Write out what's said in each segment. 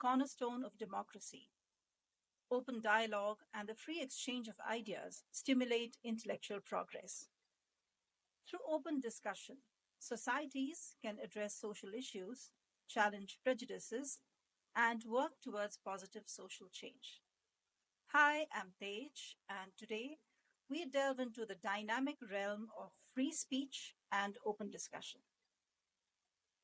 cornerstone of democracy. Open dialogue and the free exchange of ideas stimulate intellectual progress. Through open discussion, societies can address social issues, challenge prejudices, and work towards positive social change. Hi, I'm Tej, and today we delve into the dynamic realm of free speech and open discussion.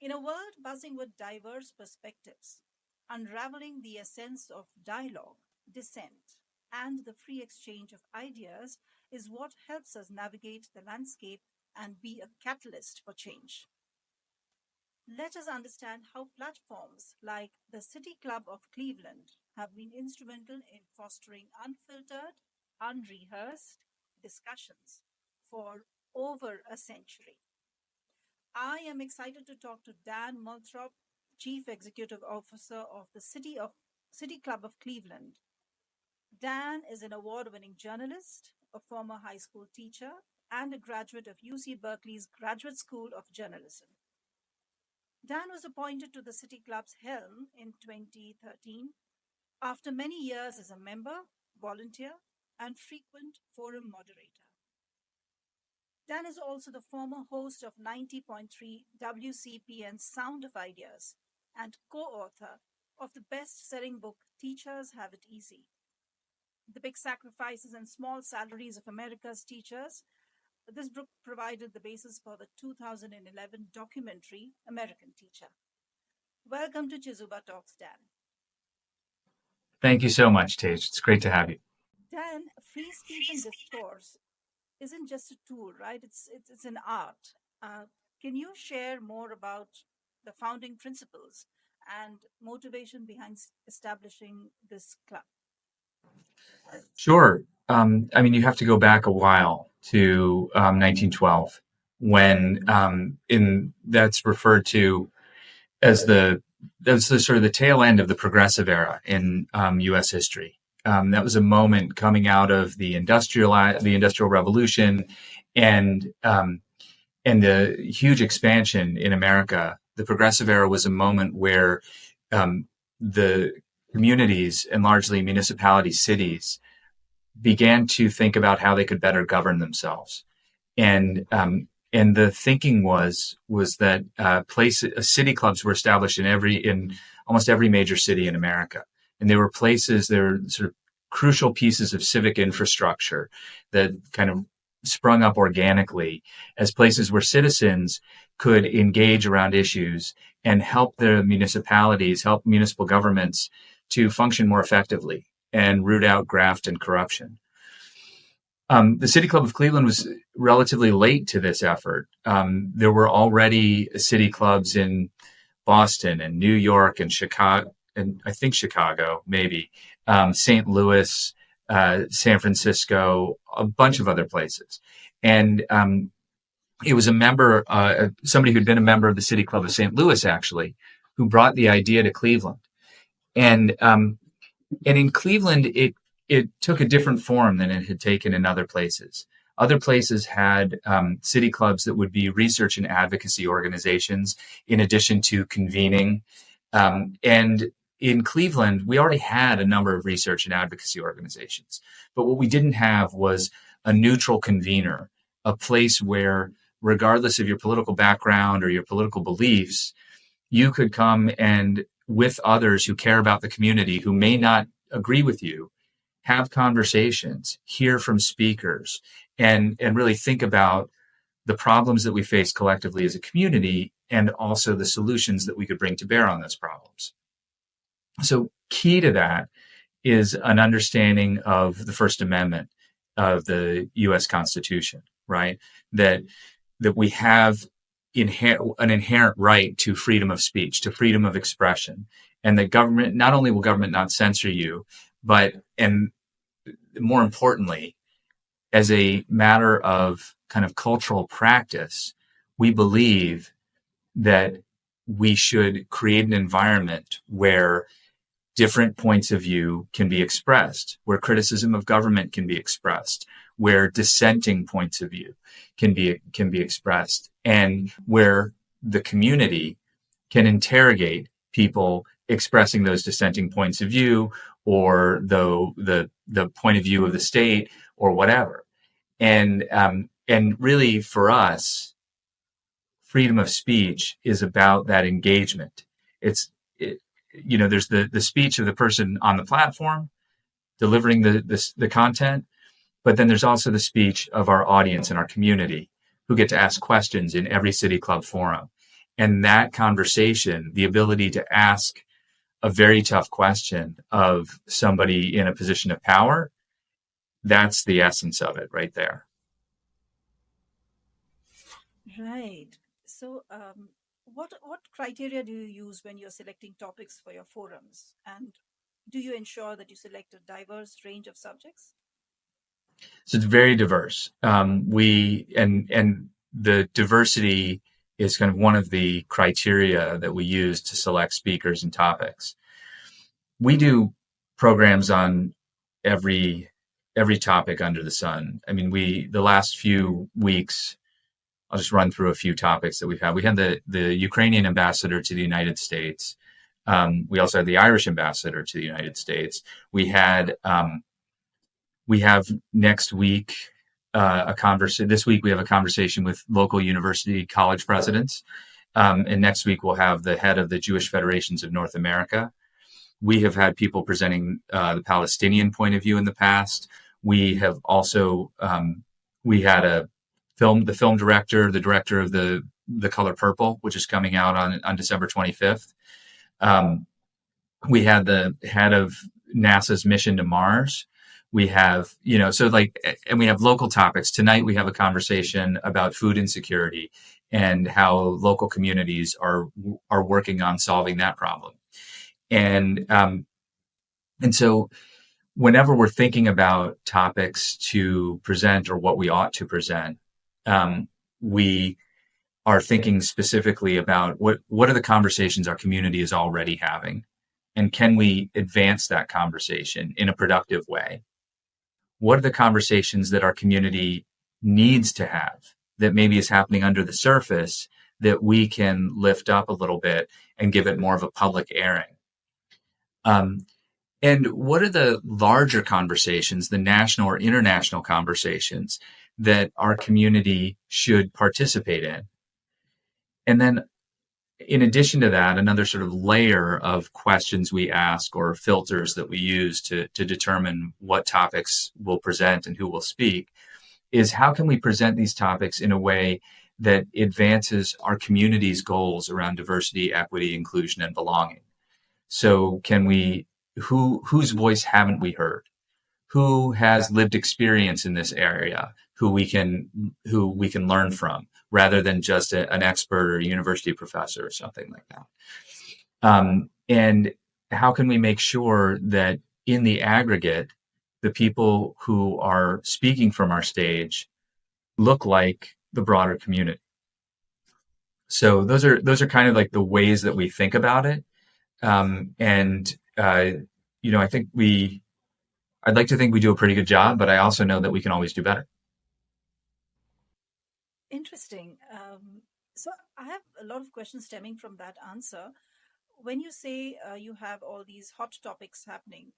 In a world buzzing with diverse perspectives, unraveling the essence of dialogue, dissent, and the free exchange of ideas is what helps us navigate the landscape and be a catalyst for change. Let us understand how platforms like the City Club of Cleveland have been instrumental in fostering unfiltered, unrehearsed discussions for over a century. I am excited to talk to Dan Moulthrop, Chief Executive Officer of the City Club of Cleveland. Dan is an award-winning journalist, a former high school teacher, and a graduate of UC Berkeley's Graduate School of Journalism. Dan was appointed to the City Club's helm in 2013 after many years as a member, volunteer, and frequent forum moderator. Dan is also the former host of 90.3 WCPN's Sound of Ideas and co-author of the best-selling book Teachers Have It Easy: The Big Sacrifices and Small Salaries of America's Teachers. This book provided the basis for the 2011 documentary American Teacher. Welcome to Chezuba Talks, Dan. Thank you so much, Tej. It's great to have you. Dan, free speech and discourse isn't just a tool, right? It's an art. Can you share more about the founding principles and motivation behind establishing this club? Sure. You have to go back a while to 1912, when that's referred to as that's the sort of the tail end of the progressive era in U.S. history. That was a moment coming out of the Industrial Revolution and the huge expansion in America. The progressive era was a moment where the communities, and largely municipalities, cities, began to think about how they could better govern themselves. And the thinking was that city clubs were established in almost every major city in America. And they were sort of crucial pieces of civic infrastructure that kind of sprung up organically as places where citizens could engage around issues and help municipal governments to function more effectively and root out graft and corruption. The City Club of Cleveland was relatively late to this effort. There were already city clubs in Boston and New York and Chicago, and I think Chicago, maybe, St. Louis, San Francisco, a bunch of other places. And it was somebody who'd been a member of the City Club of St. Louis, actually, who brought the idea to Cleveland. And in Cleveland, it took a different form than it had taken in other places. Other places had city clubs that would be research and advocacy organizations in addition to convening. And in Cleveland, we already had a number of research and advocacy organizations. But what we didn't have was a neutral convener, a place where, regardless of your political background or your political beliefs, you could come and, with others who care about the community, who may not agree with you, have conversations, hear from speakers, and really think about the problems that we face collectively as a community and also the solutions that we could bring to bear on those problems. So key to that is an understanding of the First Amendment of the U.S. Constitution, right? That we have an inherent right to freedom of speech, to freedom of expression, and that government, not only will government not censor you, but, and more importantly, as a matter of kind of cultural practice, we believe that we should create an environment where different points of view can be expressed, where criticism of government can be expressed, where dissenting points of view can be expressed, and where the community can interrogate people expressing those dissenting points of view, or the point of view of the state, or whatever. And really, for us, freedom of speech is about that engagement. It's it, there's the speech of the person on the platform delivering the content, but then there's also the speech of our audience and our community who get to ask questions in every City Club forum. And that conversation, the ability to ask a very tough question of somebody in a position of power, that's the essence of it right there. Right. So, what criteria do you use when you're selecting topics for your forums, and do you ensure that you select a diverse range of subjects? So it's very diverse. And the diversity is kind of one of the criteria that we use to select speakers and topics. We do programs on every topic under the sun. I mean, the last few weeks, I'll just run through a few topics that we've had. We had the Ukrainian ambassador to the United States. We also had the Irish ambassador to the United States. We have next week a conversation. This week we have a conversation with local university college presidents, and next week we'll have the head of the Jewish Federations of North America. We have had people presenting the Palestinian point of view in the past. We have also we had the film director, the director of the Color Purple, which is coming out on December 25th. We had the head of NASA's mission to Mars. We have, and we have local topics. Tonight we have a conversation about food insecurity and how local communities are working on solving that problem. And so whenever we're thinking about topics to present or what we ought to present, we are thinking specifically about what are the conversations our community is already having, and can we advance that conversation in a productive way? What are the conversations that our community needs to have that maybe is happening under the surface that we can lift up a little bit and give it more of a public airing? And what are the larger conversations, the national or international conversations that our community should participate in? And then in addition to that, another sort of layer of questions we ask or filters that we use to determine what topics we'll present and who will speak is how can we present these topics in a way that advances our community's goals around diversity, equity, inclusion, and belonging? So whose voice haven't we heard? Who has lived experience in this area who we can learn from, rather than just an expert or a university professor or something like that. And how can we make sure that in the aggregate, the people who are speaking from our stage look like the broader community? So those are kind of like the ways that we think about it. I think I'd like to think we do a pretty good job, but I also know that we can always do better. Interesting. So I have a lot of questions stemming from that answer. When you say you have all these hot topics happening,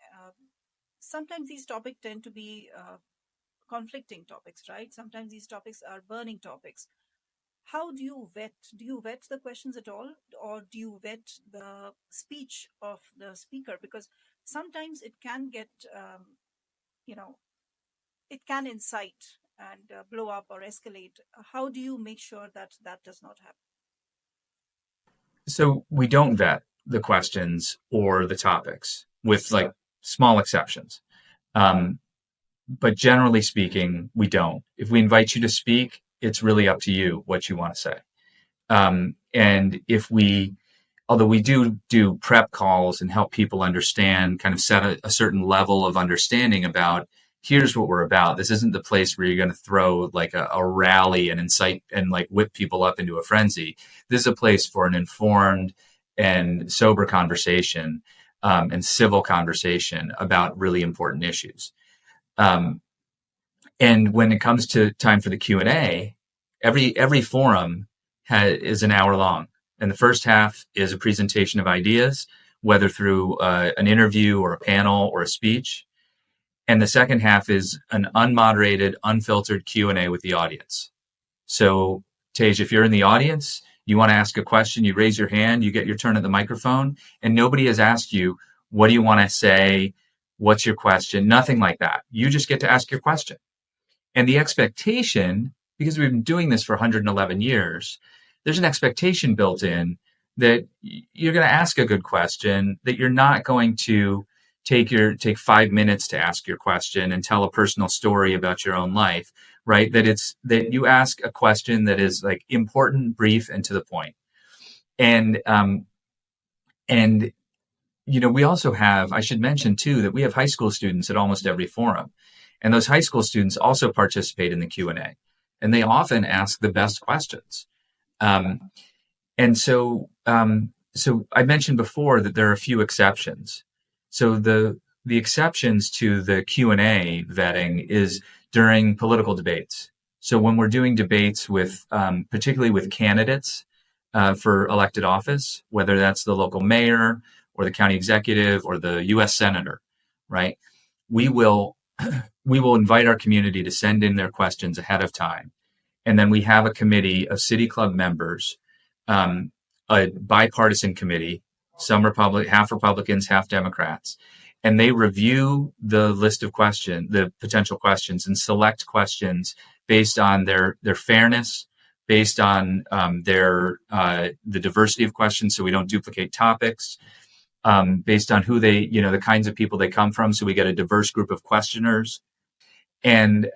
sometimes these topics tend to be conflicting topics, right? Sometimes these topics are burning topics. How do you vet? Do you vet the questions at all, or do you vet the speech of the speaker? Because sometimes it can get, it can incite and blow up or escalate. How do you make sure that that does not happen? So we don't vet the questions or the topics, with like small exceptions. But generally speaking, we don't. If we invite you to speak, it's really up to you what you want to say. And although we do prep calls and help people understand, kind of set a certain level of understanding about, here's what we're about. This isn't the place where you're going to throw like a rally and incite and like whip people up into a frenzy. This is a place for an informed and sober conversation, and civil conversation about really important issues. And when it comes to time for the Q&A, every forum is an hour long. And the first half is a presentation of ideas whether through an interview or a panel or a speech. And the second half is an unmoderated, unfiltered Q&A with the audience. So, Tej, if you're in the audience, you want to ask a question, you raise your hand, you get your turn at the microphone, and nobody has asked you, what do you want to say? What's your question? Nothing like that. You just get to ask your question. And the expectation, because we've been doing this for 111 years, there's an expectation built in that you're going to ask a good question, that you're not going to take 5 minutes to ask your question and tell a personal story about your own life, right? That you ask a question that is like important, brief, and to the point. And we also have, I should mention too, that we have high school students at almost every forum. And those high school students also participate in the Q&A. And they often ask the best questions. So I mentioned before that there are a few exceptions. So the exceptions to the Q&A vetting is during political debates. So when we're doing debates with, particularly with candidates for elected office, whether that's the local mayor or the county executive or the U.S. senator, right? We will invite our community to send in their questions ahead of time. And then we have a committee of City Club members, a bipartisan committee, half Republicans, half Democrats, and they review the list of the potential questions, and select questions based on their fairness, based on the diversity of questions, so we don't duplicate topics, based on who the kinds of people they come from, so we get a diverse group of questioners. And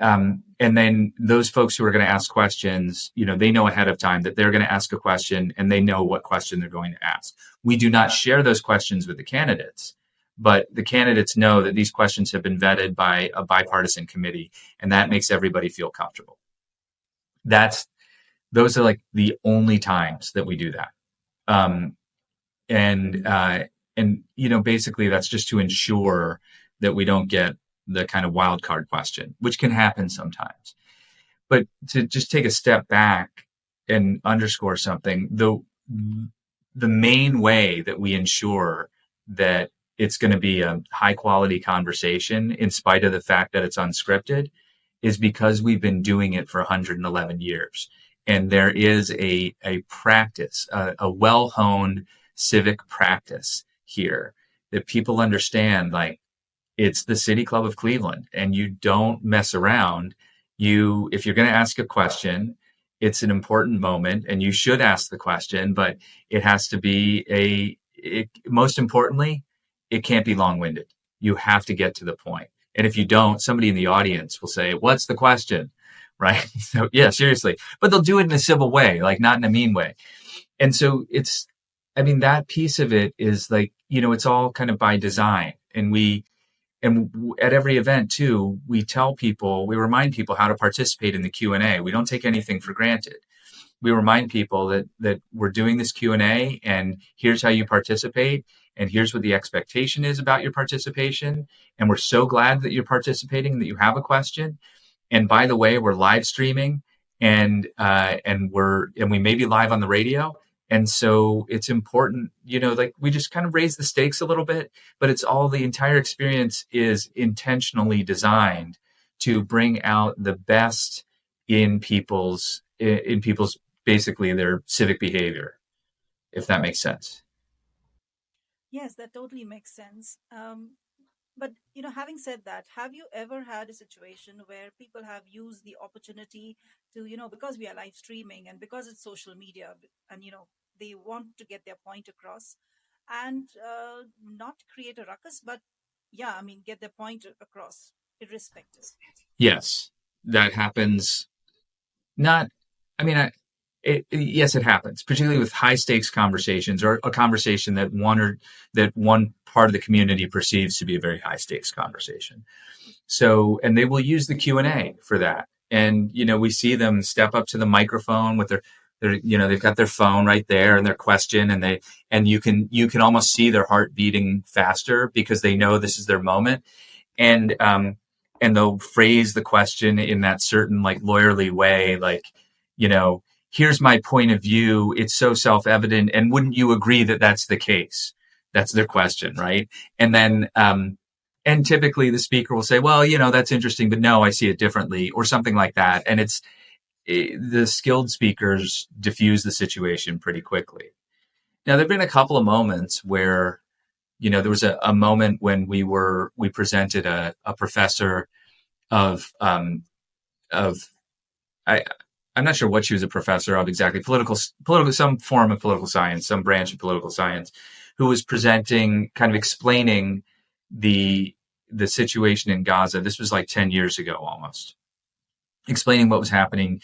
then those folks who are going to ask questions, they know ahead of time that they're going to ask a question, and they know what question they're going to ask. We do not share those questions with the candidates, but the candidates know that these questions have been vetted by a bipartisan committee, and that makes everybody feel comfortable. Those are like the only times that we do that. Basically that's just to ensure that we don't get the kind of wild card question, which can happen sometimes. But to just take a step back and underscore something, the main way that we ensure that it's going to be a high quality conversation, in spite of the fact that it's unscripted, is because we've been doing it for 111 years. And there is a practice, a well-honed civic practice here that people understand, like, it's the City Club of Cleveland, and you don't mess around. If you're going to ask a question, it's an important moment, and you should ask the question, but it has to be most importantly, it can't be long-winded. You have to get to the point. And if you don't, somebody in the audience will say, "What's the question?" Right? So yeah, seriously, but they'll do it in a civil way, like not in a mean way. And so that piece of it is like, it's all kind of by design. And at every event too, we remind people how to participate in the Q&A. We don't take anything for granted. We remind people that we're doing this Q&A, and here's how you participate, and here's what the expectation is about your participation. And we're so glad that you're participating, that you have a question. And by the way, we're live streaming, and we may be live on the radio. And so it's important, we just kind of raise the stakes a little bit, but the entire experience is intentionally designed to bring out the best in people's basically their civic behavior, if that makes sense. Yes, that totally makes sense. But, having said that, have you ever had a situation where people have used the opportunity to, because we are live streaming and because it's social media, and, they want to get their point across and not create a ruckus, but get their point across irrespective? Yes, that happens. Yes, it happens, particularly with high stakes conversations, or a conversation that one part of the community perceives to be a very high stakes conversation. So, and they will use the Q&A for that. And, we see them step up to the microphone with they've got their phone right there and their question, and you can almost see their heart beating faster because they know this is their moment. And they'll phrase the question in that certain like lawyerly way, like, here's my point of view. It's so self-evident. And wouldn't you agree that that's the case? That's their question, right? And then, and typically the speaker will say, well, that's interesting, but no, I see it differently, or something like that. And the skilled speakers diffuse the situation pretty quickly. Now, there've been a couple of moments where, there was a moment when we presented a professor of I'm not sure what she was a professor of exactly, political, some form of political science, some branch of political science, who was presenting, kind of explaining the situation in Gaza. This was like 10 years ago almost, explaining what was happening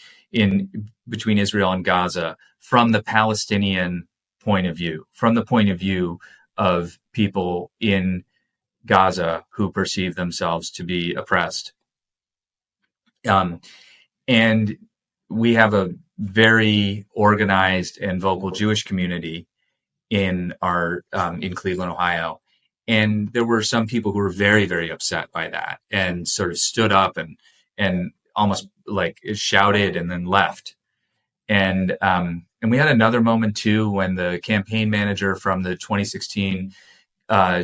between Israel and Gaza from the Palestinian point of view, from the point of view of people in Gaza who perceive themselves to be oppressed. And we have a very organized and vocal Jewish community in Cleveland, Ohio. And there were some people who were very, very upset by that and sort of stood up and almost like shouted and then left. And we had another moment too when the campaign manager from the 2016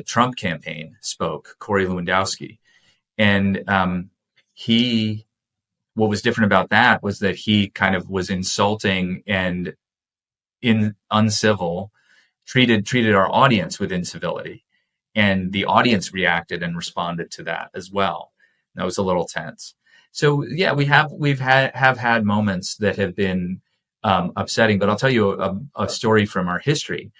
Trump campaign spoke, Corey Lewandowski. And what was different about that was that he kind of was insulting and uncivil, treated our audience with incivility. And the audience reacted and responded to that as well. That was a little tense. So yeah, we've had moments that have been upsetting, but I'll tell you a story from our history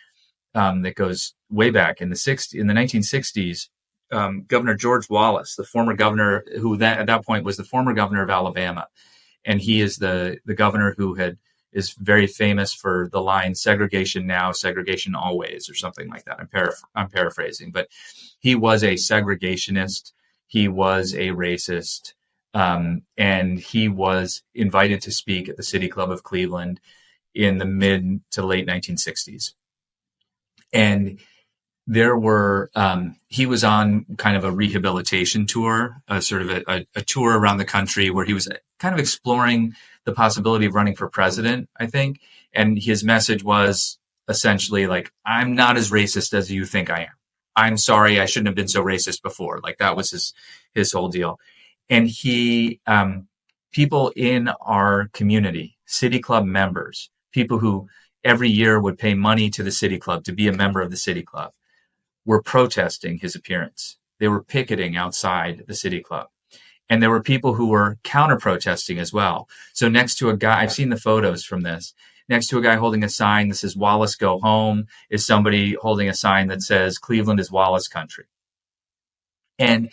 that goes way back in the 1960s. Governor George Wallace, the former governor, who at that point was the former governor of Alabama, and he is the governor who is very famous for the line "segregation now, segregation always," or something like that. I'm paraphrasing, but he was a segregationist. He was a racist. And he was invited to speak at the City Club of Cleveland in the mid to late 1960s. And he was on kind of a rehabilitation tour, sort of a tour around the country where he was kind of exploring the possibility of running for president, I think. And his message was essentially like, I'm not as racist as you think I am. I'm sorry, I shouldn't have been so racist before. Like that was his whole deal. And people in our community, City Club members, people who every year would pay money to the City Club to be a member of the City Club, were protesting his appearance. They were picketing outside the City Club. And there were people who were counter-protesting as well. So next to a guy, I've seen the photos from this, next to a guy holding a sign that says, "Wallace, go home," is somebody holding a sign that says, "Cleveland is Wallace country." And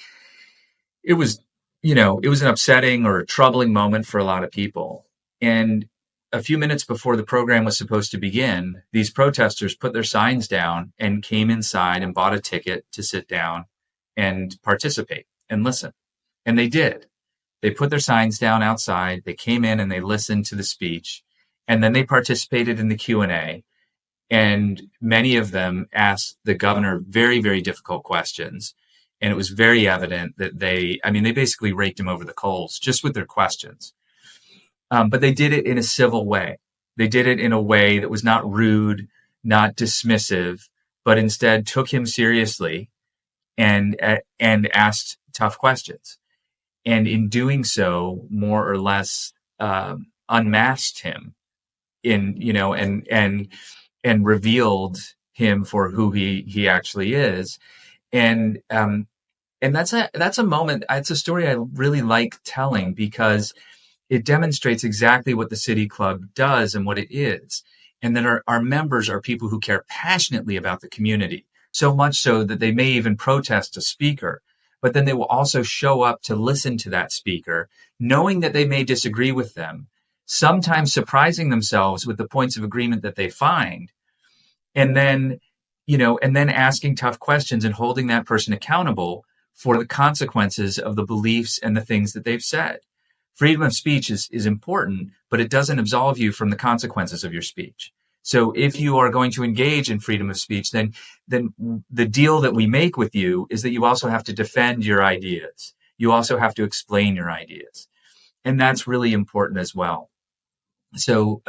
it was an upsetting or a troubling moment for a lot of people. And a few minutes before the program was supposed to begin, these protesters put their signs down and came inside and bought a ticket to sit down and participate and listen. And they did. They put their signs down outside. They came in and they listened to the speech. And then they participated in the Q&A. And many of them asked the governor very, very difficult questions. And it was very evident that they basically raked him over the coals just with their questions. But they did it in a civil way. They did it in a way that was not rude, not dismissive, but instead took him seriously and asked tough questions. And in doing so, more or less unmasked him and revealed him for who he actually is. And that's a moment. It's a story I really like telling because it demonstrates exactly what the City Club does and what it is. And that our members are people who care passionately about the community, so much so that they may even protest a speaker, but then they will also show up to listen to that speaker, knowing that they may disagree with them, sometimes surprising themselves with the points of agreement that they find, and then asking tough questions and holding that person accountable for the consequences of the beliefs and the things that they've said. Freedom of speech is important, but it doesn't absolve you from the consequences of your speech. So if you are going to engage in freedom of speech, then the deal that we make with you is that you also have to defend your ideas. You also have to explain your ideas. And that's really important as well. So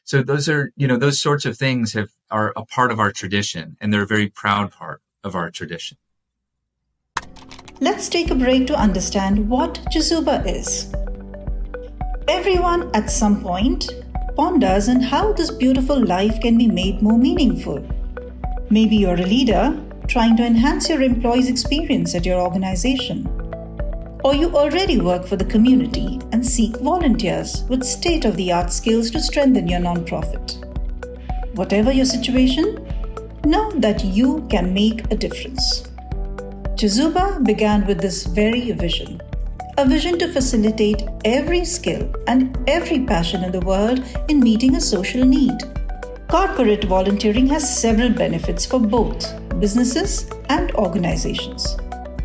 So those are, those sorts of things are a part of our tradition, and they're a very proud part of our tradition. Let's take a break to understand what Chezuba is. Everyone at some point ponders on how this beautiful life can be made more meaningful. Maybe you're a leader trying to enhance your employees' experience at your organization. Or you already work for the community and seek volunteers with state-of-the-art skills to strengthen your nonprofit. Whatever your situation, know that you can make a difference. Chezuba began with this very vision, a vision to facilitate every skill and every passion in the world in meeting a social need. Corporate volunteering has several benefits for both businesses and organizations.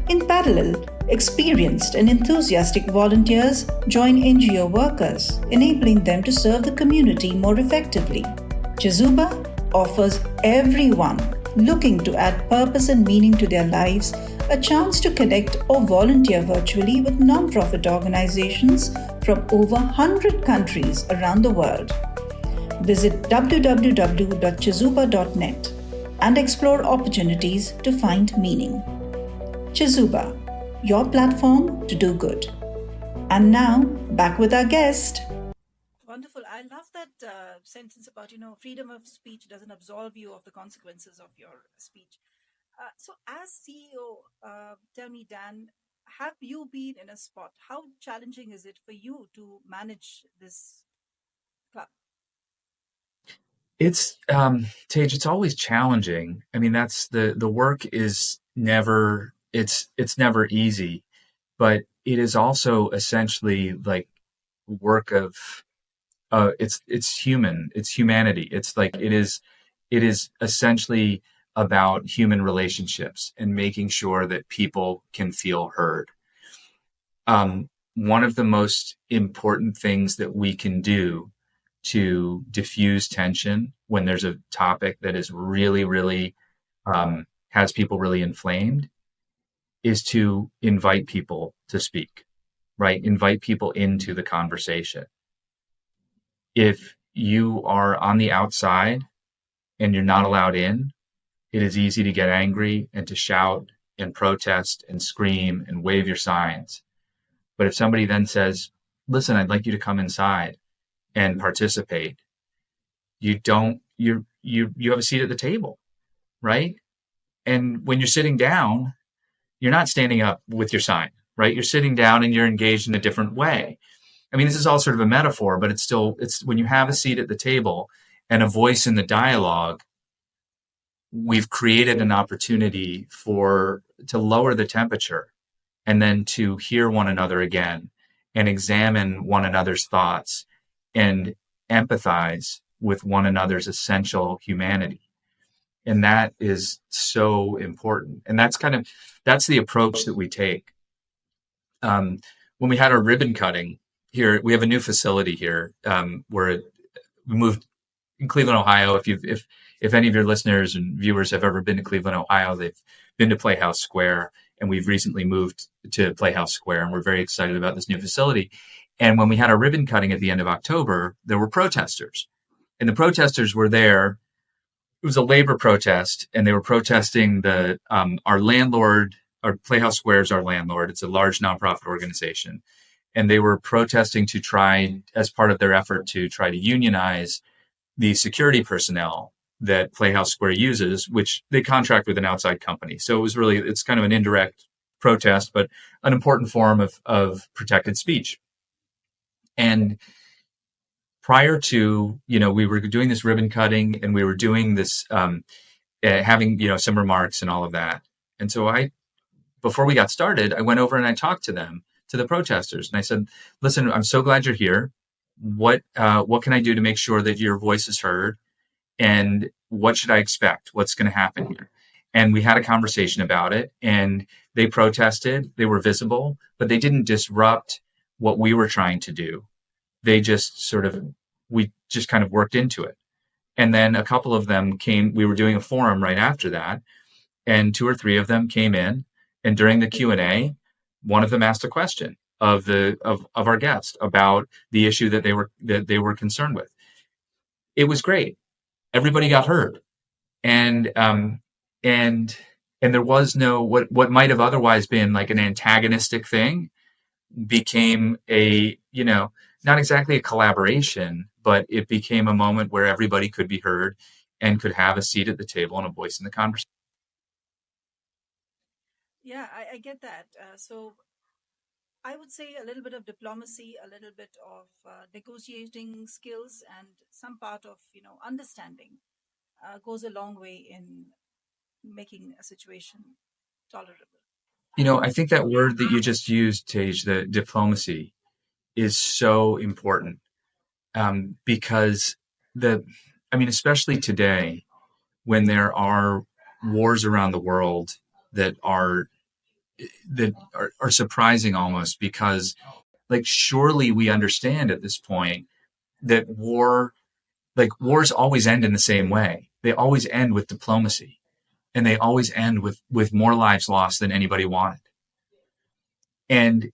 In parallel, experienced and enthusiastic volunteers join NGO workers, enabling them to serve the community more effectively. Chezuba offers everyone looking to add purpose and meaning to their lives a chance to connect or volunteer virtually with nonprofit organizations from over 100 countries around the world. Visit www.chezuba.net and explore opportunities to find meaning. Chezuba, your platform to do good. And now, back with our guest. Wonderful. I love that sentence about, freedom of speech doesn't absolve you of the consequences of your speech. So as CEO, tell me, Dan, have you been in a spot? How challenging is it for you to manage this club? It's Tage, it's always challenging. I mean, that's the work is never it's never easy, but it is also essentially like work of it's humanity. It's like it is essentially about human relationships and making sure that people can feel heard. One of the most important things that we can do to diffuse tension when there's a topic that is really, really has people really inflamed is to invite people to speak, right? Invite people into the conversation. If you are on the outside and you're not allowed in, it is easy to get angry and to shout and protest and scream and wave your signs. But if somebody then says, listen, I'd like you to come inside and participate, you have a seat at the table, right? And when you're sitting down, you're not standing up with your sign, right? You're sitting down and you're engaged in a different way. I mean, this is all sort of a metaphor, but it's when you have a seat at the table and a voice in the dialogue, we've created an opportunity to lower the temperature and then to hear one another again and examine one another's thoughts and empathize with one another's essential humanity. And that is so important. And that's the approach that we take. When we had our ribbon cutting here, we have a new facility here where we moved in Cleveland, Ohio. If any of your listeners and viewers have ever been to Cleveland, Ohio, they've been to Playhouse Square, and we've recently moved to Playhouse Square, and we're very excited about this new facility. And when we had our ribbon cutting at the end of October, there were protesters, and the protesters were there. It was a labor protest, and they were protesting our landlord. Our Playhouse Square is our landlord. It's a large nonprofit organization, and they were protesting to try, as part of their effort to try to unionize the security personnel that Playhouse Square uses, which they contract with an outside company. So it's kind of an indirect protest, but an important form of protected speech. And prior to, we were doing this ribbon cutting and we were doing this, having, some remarks and all of that. And so before we got started, I went over and I talked to the protesters. And I said, listen, I'm so glad you're here. What can I do to make sure that your voice is heard? And what should I expect? What's going to happen here? And we had a conversation about it, and they protested. They were visible, but they didn't disrupt what we were trying to do. They just we just kind of worked into it. And then a couple of them came, we were doing a forum right after that, and 2 or 3 of them came in, and during the Q&A, one of them asked a question of our guest about the issue that they were concerned with. it was great. Everybody got heard, and and and there was no what might have otherwise been like an antagonistic thing became a, not exactly a collaboration, but it became a moment where everybody could be heard and could have a seat at the table and a voice in the conversation. Yeah, I get that. So I would say a little bit of diplomacy, a little bit of negotiating skills, and some part of understanding goes a long way in making a situation tolerable. I think that word that you just used, Tej, the diplomacy, is so important, because especially today when there are wars around the world that are are surprising almost, because like surely we understand at this point that wars always end in the same way. They always end with diplomacy, and they always end with more lives lost than anybody wanted. And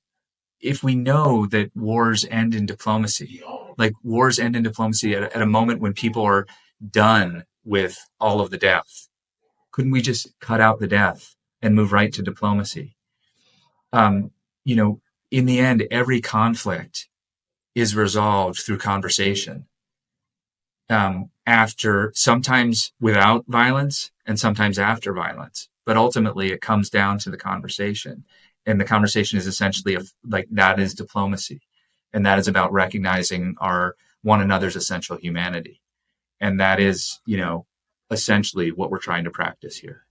if we know that wars end in diplomacy, like wars end in diplomacy at a moment when people are done with all of the death, couldn't we just cut out the death and move right to diplomacy? Um, you know, in the end, every conflict is resolved through conversation. After, sometimes without violence and sometimes after violence, but ultimately it comes down to the conversation, and the conversation is essentially like that is diplomacy, and that is about recognizing our one another's essential humanity, and that is essentially what we're trying to practice here.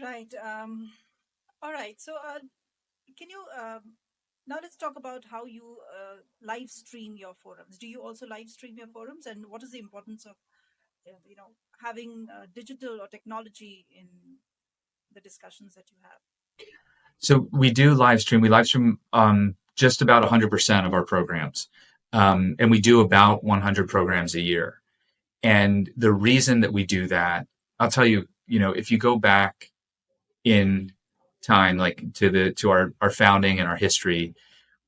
Right. All right. So, can you now let's talk about how you live stream your forums. Do you also live stream your forums, and what is the importance of having digital or technology in the discussions that you have? So we do live stream. We live stream just about 100% of our programs, and we do about 100 programs a year. And the reason that we do that, I'll tell you, if you go back in time, like to our founding and our history,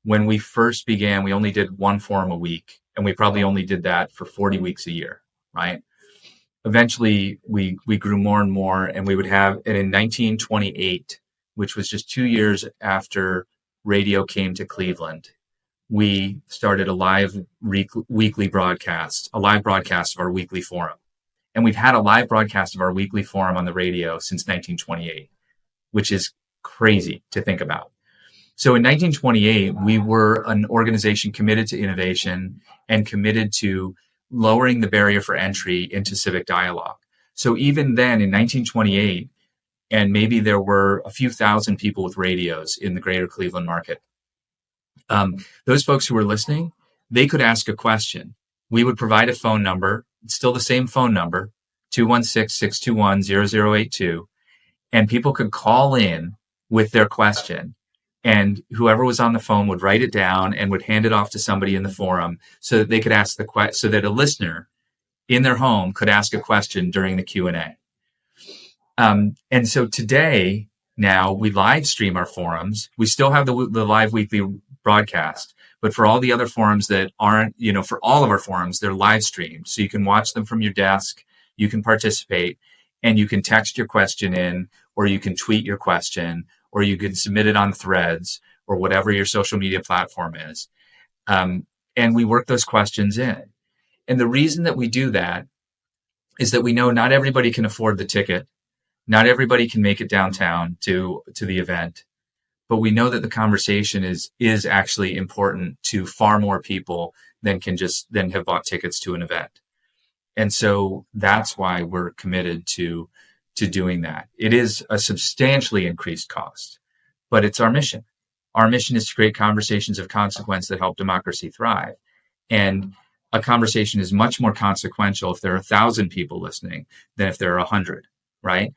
when we first began, we only did one forum a week, and we probably only did that for 40 weeks a year, right? Eventually, we grew more and more, and we would have, and in 1928, which was just 2 years after radio came to Cleveland, we started a live weekly broadcast, a live broadcast of our weekly forum. And we've had a live broadcast of our weekly forum on the radio since 1928, which is crazy to think about. So in 1928, we were an organization committed to innovation and committed to lowering the barrier for entry into civic dialogue. So even then in 1928, and maybe there were a few thousand people with radios in the greater Cleveland market, those folks who were listening, they could ask a question. We would provide a phone number, still the same phone number, 216-621-0082, and people could call in with their question, and whoever was on the phone would write it down and would hand it off to somebody in the forum so that they could ask the question, so that a listener in their home could ask a question during the Q&A. And so today, now we live stream our forums. We still have the live weekly broadcast, but for all the other forums that aren't, for all of our forums, they're live streamed. So you can watch them from your desk, you can participate, and you can text your question in, or you can tweet your question, or you can submit it on Threads or whatever your social media platform is. And we work those questions in. And the reason that we do that is that we know not everybody can afford the ticket. Not everybody can make it downtown to the event, but we know that the conversation is actually important to far more people than have bought tickets to an event. And so that's why we're committed to doing that. It is a substantially increased cost, but it's our mission. Our mission is to create conversations of consequence that help democracy thrive. And a conversation is much more consequential if there are 1,000 people listening than if there are 100, right?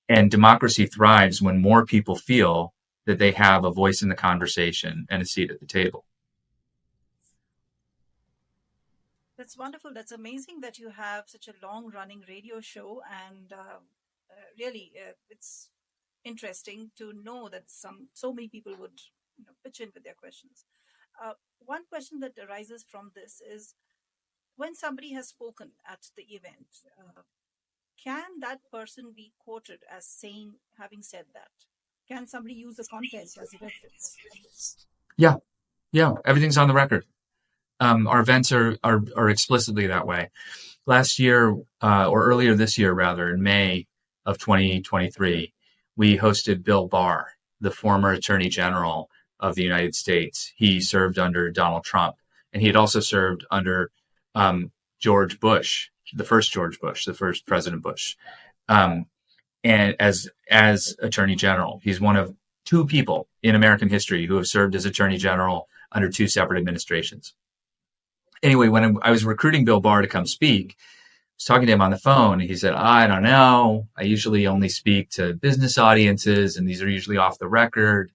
And democracy thrives when more people feel that they have a voice in the conversation and a seat at the table. That's wonderful. That's amazing that you have such a long running radio show. And really, it's interesting to know that so many people would pitch in with their questions. One question that arises from this is, when somebody has spoken at the event, can that person be quoted as saying, having said that? Can somebody use the content as a reference? Yeah, yeah, everything's on the record. Our events are explicitly that way. Last year, or earlier this year, rather, in May of 2023, we hosted Bill Barr, the former Attorney General of the United States. He served under Donald Trump, and he had also served under George Bush, the first President Bush, and as Attorney General. He's one of two people in American history who have served as Attorney General under two separate administrations. Anyway, when I was recruiting Bill Barr to come speak, I was talking to him on the phone. And he said, I don't know. I usually only speak to business audiences, and these are usually off the record.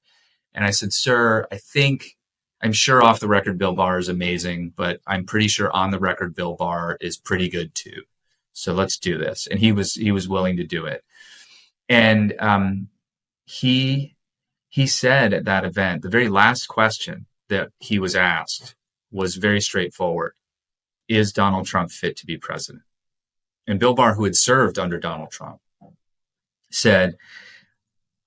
And I said, sir, I'm sure off the record Bill Barr is amazing, but I'm pretty sure on the record Bill Barr is pretty good too. So let's do this. And he was willing to do it. And he said at that event, the very last question that he was asked was very straightforward. Is Donald Trump fit to be president? And Bill Barr, who had served under Donald Trump, said,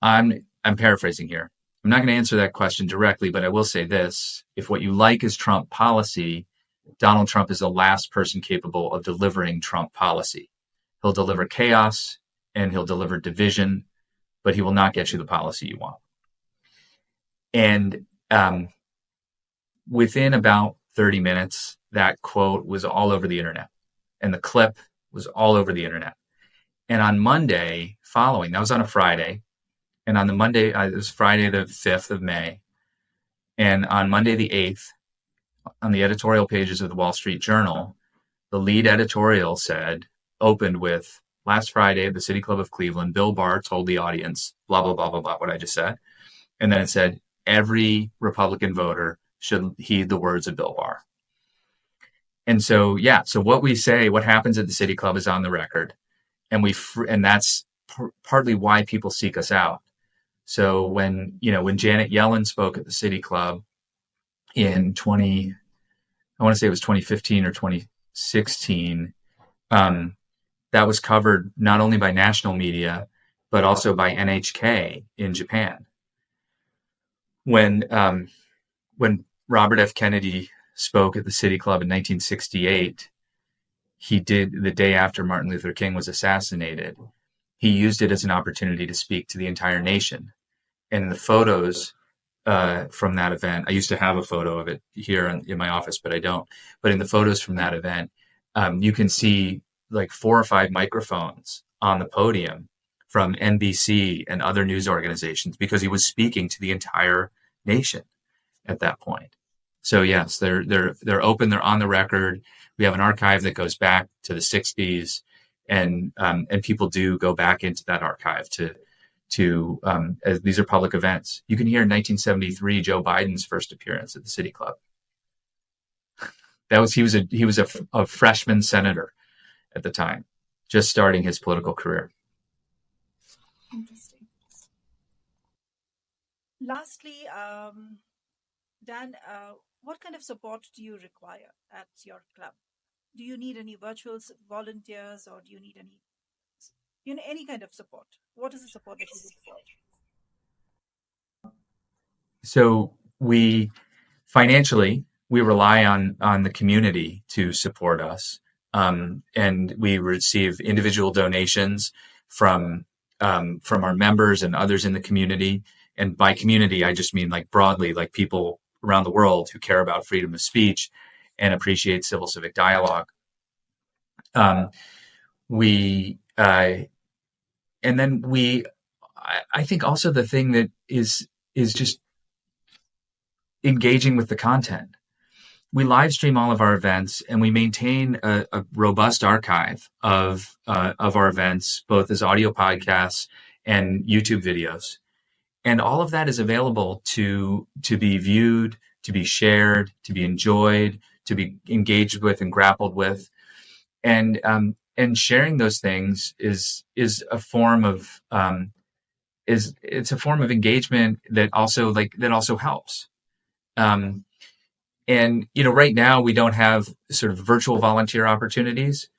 I'm paraphrasing here. I'm not going to answer that question directly, but I will say this. If what you like is Trump policy, Donald Trump is the last person capable of delivering Trump policy. He'll deliver chaos and he'll deliver division, but he will not get you the policy you want. And within about 30 minutes, that quote was all over the internet, and the clip was all over the internet. And on Monday following, that was on a Friday, and on the Monday, it was Friday the 5th of May, and on Monday the 8th, on the editorial pages of the Wall Street Journal, the lead editorial opened with, last Friday at the City Club of Cleveland, Bill Barr told the audience, blah, blah, blah, blah, blah, what I just said. And then it said, every Republican voter should heed the words of Bill Barr. And so, so what we say, what happens at the City Club is on the record. And that's partly why people seek us out. So when Janet Yellen spoke at the City Club in I want to say it was 2015 or 2016, that was covered not only by national media, but also by NHK in Japan. When Robert F. Kennedy spoke at the City Club in 1968, he did the day after Martin Luther King was assassinated. He used it as an opportunity to speak to the entire nation. And in the photos from that event, I used to have a photo of it here in my office, but I don't. But in the photos from that event, you can see like 4 or 5 microphones on the podium from NBC and other news organizations, because he was speaking to the entire nation at that point. So yes, they're open. They're on the record. We have an archive that goes back to the 60s, and people do go back into that archive as these are public events. You can hear in 1973 Joe Biden's first appearance at the City Club. He was a freshman senator at the time, just starting his political career. Interesting. Lastly, Dan, what kind of support do you require at your club? Do you need any virtual volunteers, or do you need any kind of support? What is the support that you look for? So financially, we rely on the community to support us. And we receive individual donations from our members and others in the community. And by community, I just mean like broadly, like people around the world who care about freedom of speech and appreciate civil civic dialogue. I think also the thing that is just engaging with the content. We live stream all of our events, and we maintain a robust archive of our events, both as audio podcasts and YouTube videos. And all of that is available to be viewed, to be shared, to be enjoyed, to be engaged with and grappled with. And sharing those things is a form of it's a form of engagement that also helps. And, right now we don't have sort of virtual volunteer opportunities.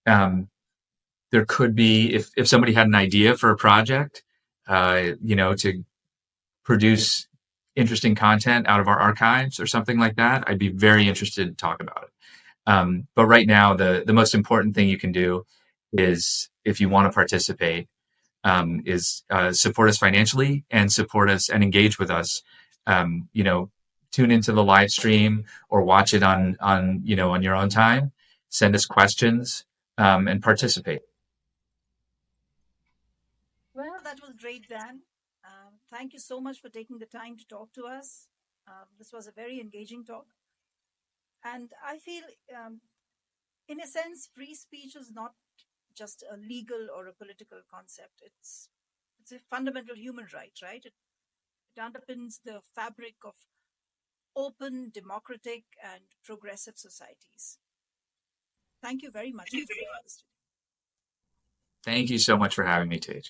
There could be, if somebody had an idea for a project, to produce interesting content out of our archives or something like that, I'd be very interested to talk about it. But right now, the most important thing you can do is, if you want to participate, is support us financially and support us and engage with us. Tune into the live stream or watch it on your own time. Send us questions and participate. Well, that was great, Dan. Thank you so much for taking the time to talk to us. This was a very engaging talk. And I feel, in a sense, free speech is not just a legal or a political concept. It's a fundamental human right? It underpins the fabric of open, democratic, and progressive societies. Thank you very much for joining us today. Thank you so much for having me, Tej.